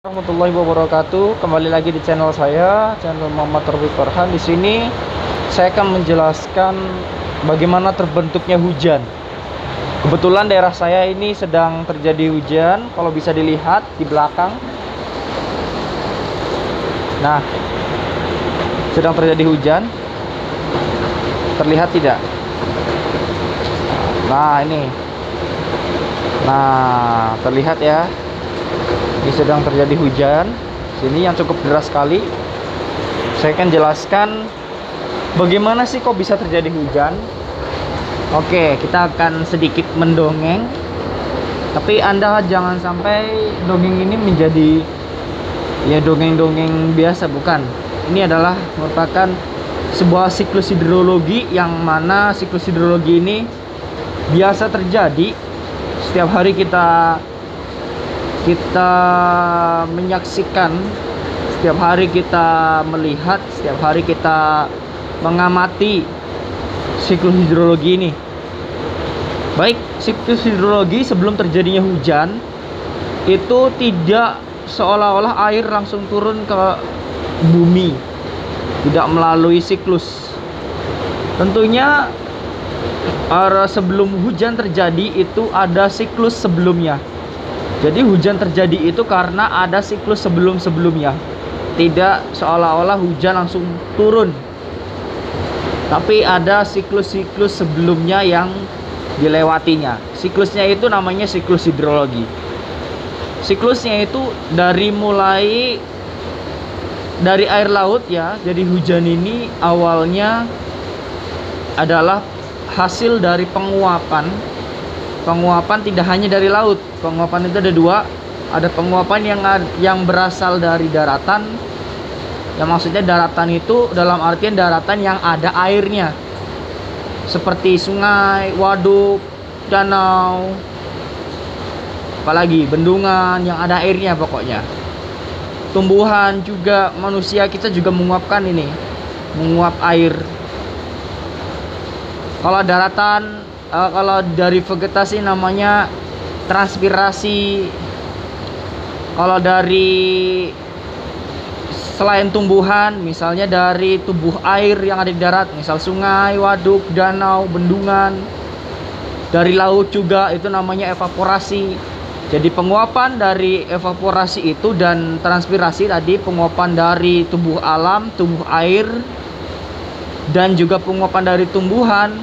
Warahmatullahi wabarakatuh. Kembali lagi di channel saya, channel Muhammad Taufiq Farhan. Di sini saya akan menjelaskan bagaimana terbentuknya hujan. Kebetulan daerah saya ini sedang terjadi hujan. Kalau bisa dilihat di belakang. Nah, sedang terjadi hujan. Terlihat tidak? Nah, ini. Nah, terlihat ya. Ini sedang terjadi hujan. Sini yang cukup deras sekali. Saya akan jelaskan bagaimana sih kok bisa terjadi hujan. Oke, kita akan sedikit mendongeng. Tapi Anda jangan sampai dongeng ini menjadi ya dongeng-dongeng biasa, bukan. Ini adalah merupakan sebuah siklus hidrologi, yang mana siklus hidrologi ini biasa terjadi setiap hari. Kita menyaksikan, setiap hari kita melihat, setiap hari kita mengamati siklus hidrologi ini. Baik, siklus hidrologi sebelum terjadinya hujan itu tidak seolah-olah air langsung turun ke bumi, tidak melalui siklus. Tentunya sebelum hujan terjadi itu ada siklus sebelumnya. Jadi hujan terjadi itu karena ada siklus sebelum-sebelumnya. Tidak seolah-olah hujan langsung turun, tapi ada siklus-siklus sebelumnya yang dilewatinya. Siklusnya itu namanya siklus hidrologi. Siklusnya itu mulai dari air laut ya. Jadi hujan ini awalnya adalah hasil dari penguapan. Penguapan tidak hanya dari laut. Penguapan itu ada dua. Ada penguapan yang berasal dari daratan. Yang maksudnya daratan itu dalam artian daratan yang ada airnya, seperti sungai, waduk, danau, apalagi bendungan yang ada airnya pokoknya. Tumbuhan juga, manusia kita juga menguapkan ini, menguap air. Kalau daratan, kalau dari vegetasi namanya transpirasi. Kalau dari selain tumbuhan, misalnya dari tubuh air yang ada di darat, misal sungai, waduk, danau, bendungan. Dari laut juga itu namanya evaporasi. Jadi penguapan dari evaporasi itu dan transpirasi tadi, penguapan dari tubuh alam, tubuh air, dan juga penguapan dari tumbuhan,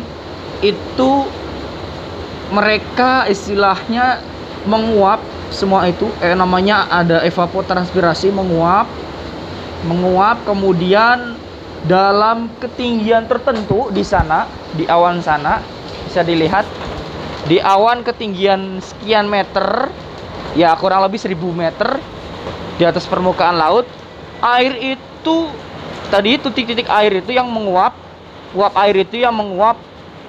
itu mereka istilahnya menguap semua itu. Namanya ada evapotranspirasi, menguap kemudian dalam ketinggian tertentu di sana, di awan sana bisa dilihat, di awan ketinggian sekian meter, ya kurang lebih 1000 meter di atas permukaan laut. Air itu tadi, titik-titik air itu yang menguap, uap air itu yang menguap,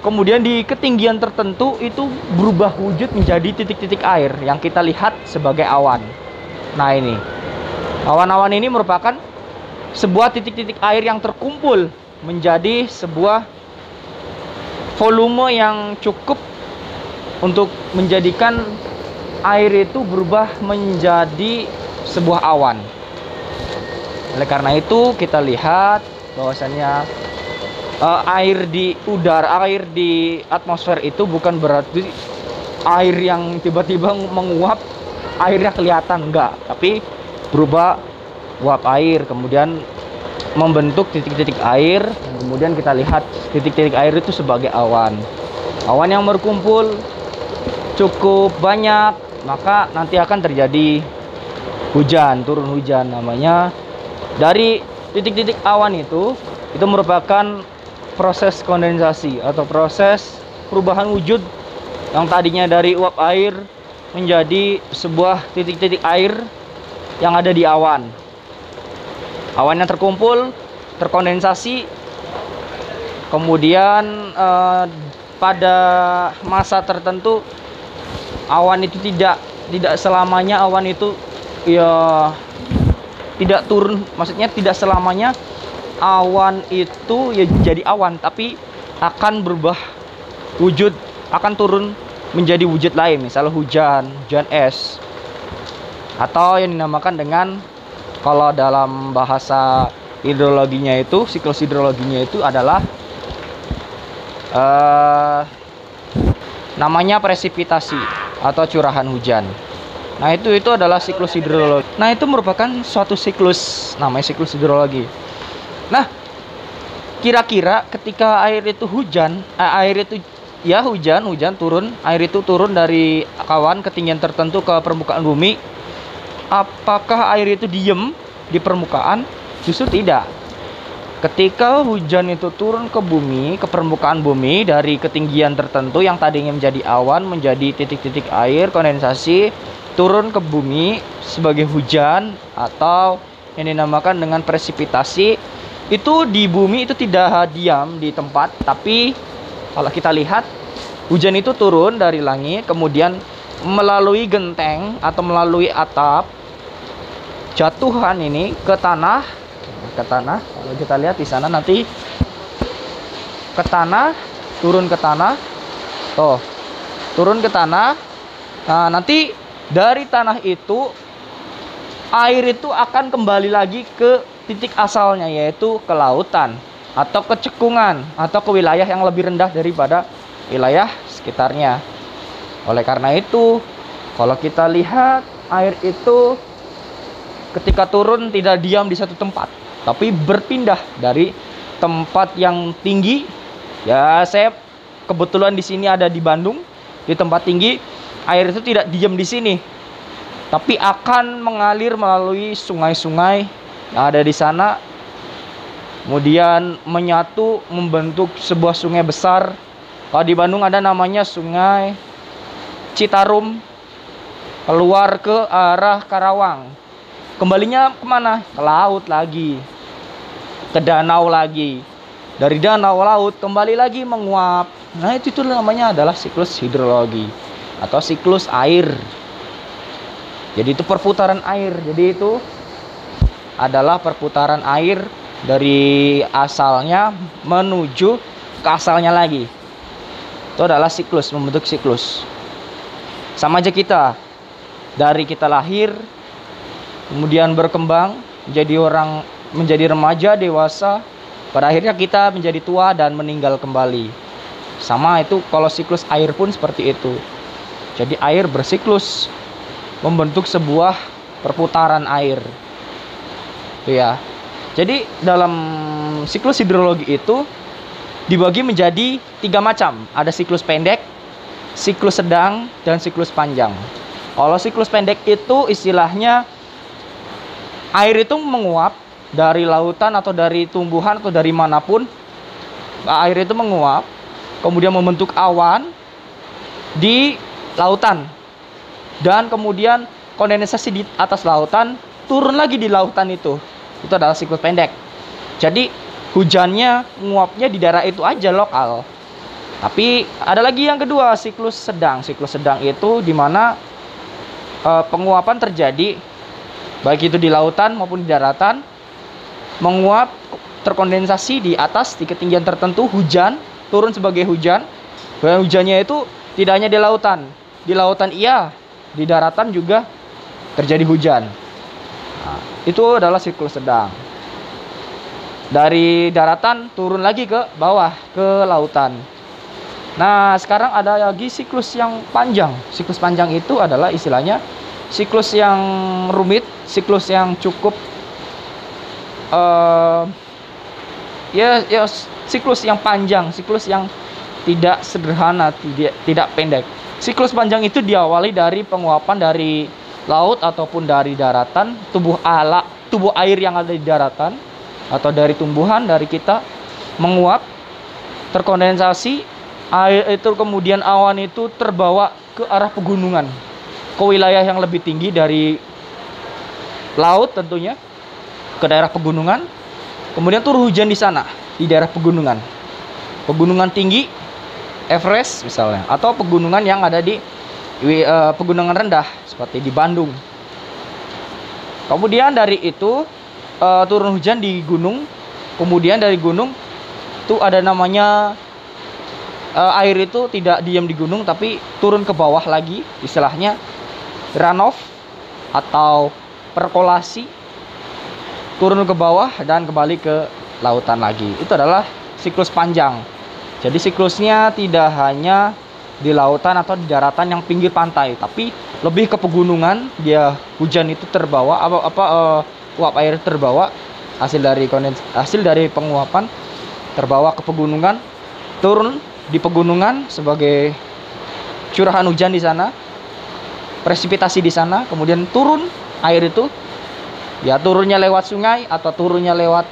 kemudian di ketinggian tertentu itu berubah wujud menjadi titik-titik air yang kita lihat sebagai awan. Nah, ini awan-awan ini merupakan sebuah titik-titik air yang terkumpul menjadi sebuah volume yang cukup untuk menjadikan air itu berubah menjadi sebuah awan. Oleh karena itu kita lihat bahwasannya air di udara, air di atmosfer itu bukan berarti air yang tiba-tiba menguap, airnya kelihatan, enggak, tapi berubah uap air, kemudian membentuk titik-titik air, dan kemudian kita lihat titik-titik air itu sebagai awan. Awan yang berkumpul cukup banyak, maka nanti akan terjadi hujan, turun hujan namanya. Dari titik-titik awan itu merupakan proses kondensasi atau proses perubahan wujud yang tadinya dari uap air menjadi sebuah titik-titik air yang ada di awan. Awannya terkumpul, terkondensasi, kemudian pada masa tertentu awan itu tidak selamanya awan itu ya tidak turun, maksudnya tidak selamanya awan itu ya jadi awan, tapi akan berubah wujud, akan turun menjadi wujud lain, misalnya hujan es. atau yang dinamakan dengan, kalau dalam bahasa hidrologinya itu, siklus hidrologinya itu adalah namanya presipitasi atau curahan hujan. Nah, itu adalah siklus hidrologi. Nah, itu merupakan suatu siklus, namanya siklus hidrologi. Nah, kira-kira ketika air itu hujan, hujan turun, air itu turun dari awan ketinggian tertentu ke permukaan bumi. Apakah air itu diem di permukaan? Justru tidak. Ketika hujan itu turun ke bumi, ke permukaan bumi dari ketinggian tertentu yang tadinya menjadi awan, menjadi titik-titik air kondensasi, turun ke bumi sebagai hujan atau yang dinamakan dengan presipitasi. Itu di bumi itu tidak diam di tempat, tapi kalau kita lihat hujan itu turun dari langit, kemudian melalui genteng atau melalui atap, jatuhan ini ke tanah. Kalau kita lihat di sana nanti ke tanah, turun ke tanah. Turun ke tanah. Nah, nanti dari tanah itu air itu akan kembali lagi ke titik asalnya, yaitu ke lautan atau ke cekungan atau ke wilayah yang lebih rendah daripada wilayah sekitarnya. Oleh karena itu, kalau kita lihat air itu ketika turun tidak diam di satu tempat, tapi berpindah dari tempat yang tinggi. Ya, saya kebetulan di sini ada di Bandung, di tempat tinggi. Air itu tidak diam di sini, tapi akan mengalir melalui sungai-sungai yang ada di sana, kemudian menyatu membentuk sebuah sungai besar. Kalau di Bandung ada namanya Sungai Citarum, keluar ke arah Karawang. Kembalinya kemana? Ke laut lagi, ke danau lagi. Dari danau laut kembali lagi menguap. Nah, itu namanya adalah siklus hidrologi atau siklus air. Jadi itu perputaran air. Jadi itu adalah perputaran air dari asalnya menuju ke asalnya lagi. Itu adalah siklus, membentuk siklus. Sama aja kita, dari kita lahir, kemudian berkembang menjadi orang, menjadi remaja, dewasa, pada akhirnya kita menjadi tua dan meninggal kembali. Sama itu kalau siklus air pun seperti itu. Jadi air bersiklus, membentuk sebuah perputaran air. Ya. Jadi dalam siklus hidrologi itu dibagi menjadi 3 macam. Ada siklus pendek, siklus sedang, dan siklus panjang. Kalau siklus pendek itu istilahnya air itu menguap dari lautan atau dari tumbuhan atau dari manapun. Air itu menguap, kemudian membentuk awan di lautan, dan kemudian kondensasi di atas lautan, turun lagi di lautan itu. Itu adalah siklus pendek. Jadi hujannya, nguapnya di daerah itu aja lokal. Tapi ada lagi yang kedua, siklus sedang. Siklus sedang itu dimana penguapan terjadi baik itu di lautan maupun di daratan, menguap, terkondensasi di atas di ketinggian tertentu, hujan, turun sebagai hujan. Dan hujannya itu tidak hanya di lautan iya, di daratan juga terjadi hujan. Nah, itu adalah siklus sedang. Dari daratan turun lagi ke bawah, ke lautan. Nah, sekarang ada lagi siklus yang panjang. Siklus panjang itu adalah istilahnya siklus yang rumit, siklus yang cukup siklus yang panjang, siklus yang tidak sederhana, tidak pendek. Siklus panjang itu diawali dari penguapan dari laut ataupun dari daratan, tubuh air yang ada di daratan atau dari tumbuhan, dari kita menguap, terkondensasi, air itu kemudian awan itu terbawa ke arah pegunungan, ke wilayah yang lebih tinggi dari laut tentunya, ke daerah pegunungan. Kemudian turun hujan di sana, di daerah pegunungan tinggi, Everest misalnya, atau pegunungan yang ada di pegunungan rendah seperti di Bandung. Kemudian dari itu turun hujan di gunung. Kemudian dari gunung itu ada namanya air itu tidak diam di gunung tapi turun ke bawah lagi, istilahnya runoff. atau perkolasi, turun ke bawah dan kembali ke lautan lagi. Itu adalah siklus panjang. Jadi siklusnya tidak hanya di lautan atau di daratan yang pinggir pantai, tapi lebih ke pegunungan. Dia hujan itu terbawa uap air terbawa hasil dari penguapan, terbawa ke pegunungan, turun di pegunungan sebagai curahan hujan di sana, presipitasi di sana, kemudian turun air itu, ya turunnya lewat sungai atau turunnya lewat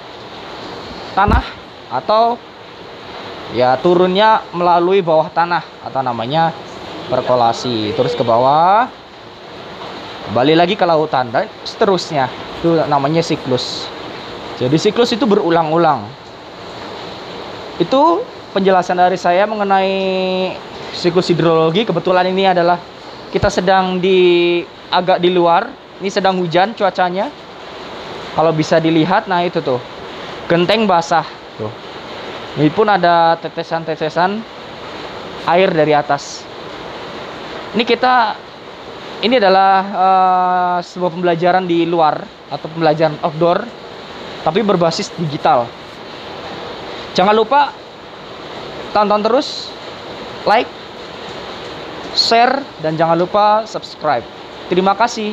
tanah, atau ya turunnya melalui bawah tanah atau namanya perkolasi, terus ke bawah, kembali lagi ke lautan dan seterusnya. Itu namanya siklus. Jadi siklus itu berulang-ulang. Itu penjelasan dari saya mengenai siklus hidrologi. Kebetulan ini adalah kita sedang agak di luar. Ini sedang hujan cuacanya. Kalau bisa dilihat, nah itu tuh genteng basah tuh. Ini pun ada tetesan-tetesan air dari atas. Ini adalah sebuah pembelajaran di luar atau pembelajaran outdoor, tapi berbasis digital. Jangan lupa tonton terus, like, share, dan jangan lupa subscribe. Terima kasih.